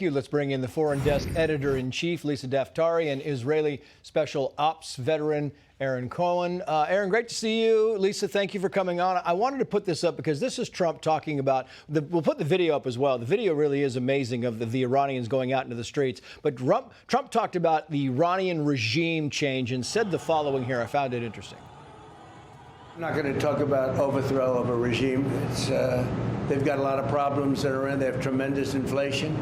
you. Let's bring in the Foreign Desk Editor-in-Chief, Lisa Daftari, and Israeli Special Ops veteran, Aaron Cohen. Aaron, great to see you. Lisa, thank you for coming on. I wanted to put this up because this is Trump talking about, we'll put the video up as well. The video really is amazing of the Iranians going out into the streets. But Trump talked about the Iranian regime change and said the following here. I found it interesting. I'm not going to talk about overthrow of a regime. They've got a lot of problems that are in. They have tremendous inflation.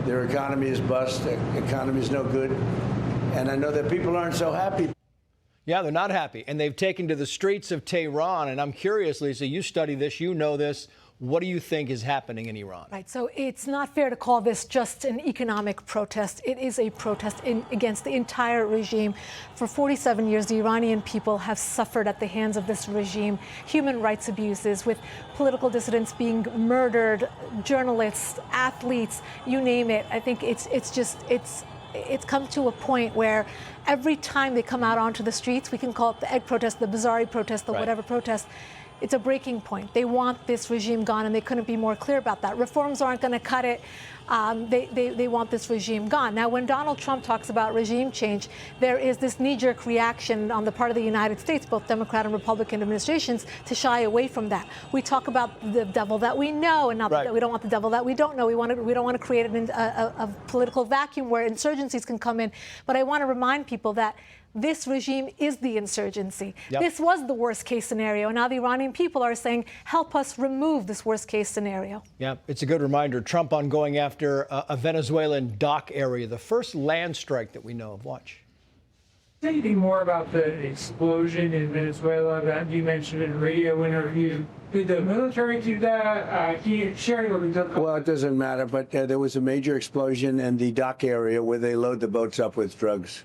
Their economy is bust. Their economy is no good. And I know that people aren't so happy. Yeah, they're not happy. And they've taken to the streets of Tehran. And I'm curious, Lisa, you study this, you know this. What do you think is happening in Iran? Right. So it's not fair to call this just an economic protest. It is a protest against the entire regime. For 47 years, the Iranian people have suffered at the hands of this regime human rights abuses, with political dissidents being murdered, journalists, athletes, you name it. I think it's come to a point where every time they come out onto the streets, we can call it the egg protest, the Bazari protest, the whatever protest. It's a breaking point. They want this regime gone, and they couldn't be more clear about that. Reforms aren't going to cut it. They want this regime gone. Now, when Donald Trump talks about regime change, there is this knee-jerk reaction on the part of the United States, both Democrat and Republican administrations, to shy away from that. We talk about the devil that we know, and not that we don't want the devil that we don't know. We don't want to create a political vacuum where insurgencies can come in. But I want to remind people that this regime is the insurgency. Yep. This was the worst case scenario. Now the Iranian people are saying, help us remove this worst case scenario. Yeah, it's a good reminder. Trump on going after a Venezuelan dock area, the first land strike that we know of. Watch. Anything more about the explosion in Venezuela that you mentioned in a radio interview? Did the military do that? Can you share what we did? Well, it doesn't matter, but there was a major explosion in the dock area where they load the boats up with drugs.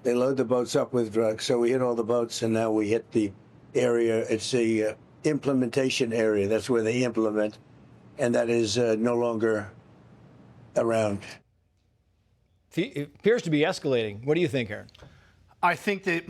They load the boats up with drugs. So we hit all the boats, and now we hit the area. It's the implementation area. That's where they implement, and that is no longer around. It appears to be escalating. What do you think, Aaron? I think that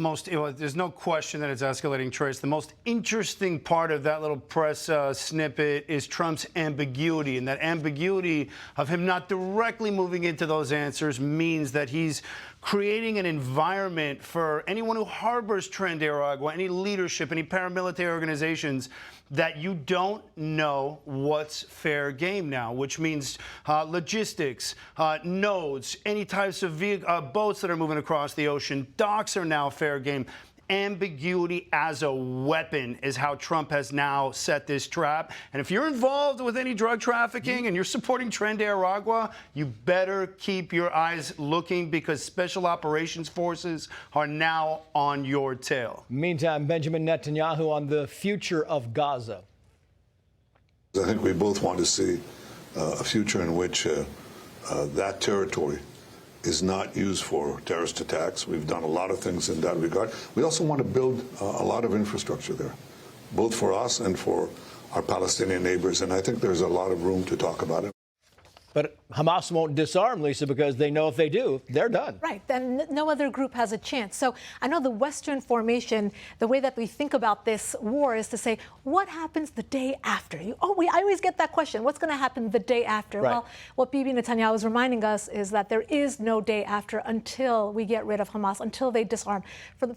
there's no question that it's escalating, Trace. The most interesting part of that little press snippet is Trump's ambiguity. And that ambiguity of him not directly moving into those answers means that he's creating an environment for anyone who harbors Tren de Aragua, any leadership, any paramilitary organizations, that you don't know what's fair game now, which means logistics, nodes, any types of boats that are moving across the ocean. Docks are now fair game. Ambiguity as a weapon is how Trump has now set this trap. And if you're involved with any drug trafficking and you're supporting Tren de Aragua, you better keep your eyes looking, because special operations forces are now on your tail. Meantime, Benjamin Netanyahu on the future of Gaza. I think we both want to see a future in which that territory is not used for terrorist attacks. We've done a lot of things in that regard. We also want to build a lot of infrastructure there, both for us and for our Palestinian neighbors. And I think there's a lot of room to talk about it. But Hamas won't disarm, Lisa, because they know if they do, they're done. Right. Then no other group has a chance. So I know the Western formation, the way that we think about this war is to say, what happens the day after? I always get that question. What's going to happen the day after? Right. Well, what Bibi Netanyahu is reminding us is that there is no day after until we get rid of Hamas, until they disarm. For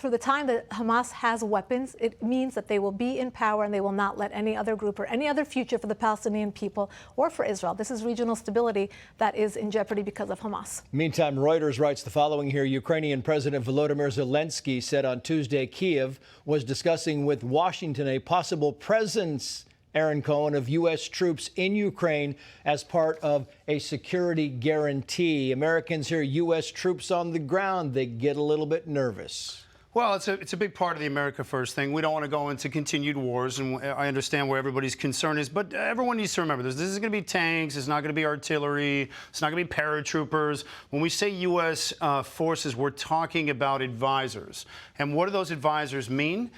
the time that Hamas has weapons, it means that they will be in power and they will not let any other group or any other future for the Palestinian people or for Israel. This is regional stability that is in jeopardy because of Hamas. Meantime, Reuters writes the following here. Ukrainian President Volodymyr Zelensky said on Tuesday Kyiv was discussing with Washington a possible presence, Aaron Cohen, of U.S. troops in Ukraine as part of a security guarantee. Americans hear U.S. troops on the ground, they get a little bit nervous. Well, it's a big part of the America First thing. We don't want to go into continued wars, and I understand where everybody's concern is, but everyone needs to remember this. This is going to be tanks. It's not going to be artillery. It's not going to be paratroopers. When we say U.S. forces, we're talking about advisors. And what do those advisors mean?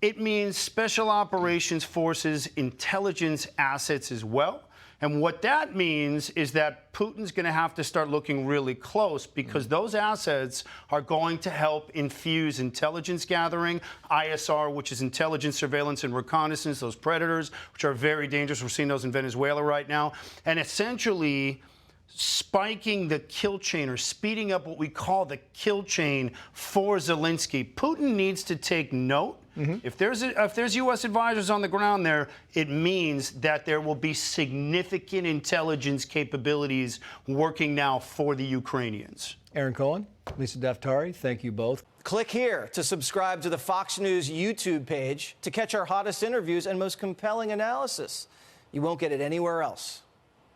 It means special operations forces, intelligence assets as well. And what that means is that Putin's going to have to start looking really close, because those assets are going to help infuse intelligence gathering, ISR, which is intelligence, surveillance, and reconnaissance, those predators, which are very dangerous. We're seeing those in Venezuela right now. And essentially, spiking the kill chain or speeding up what we call the kill chain for Zelensky. Putin needs to take note. If there's U.S. advisors on the ground there, it means that there will be significant intelligence capabilities working now for the Ukrainians. Aaron Cohen, Lisa Daftari, thank you both. Click here to subscribe to the Fox News YouTube page to catch our hottest interviews and most compelling analysis. You won't get it anywhere else.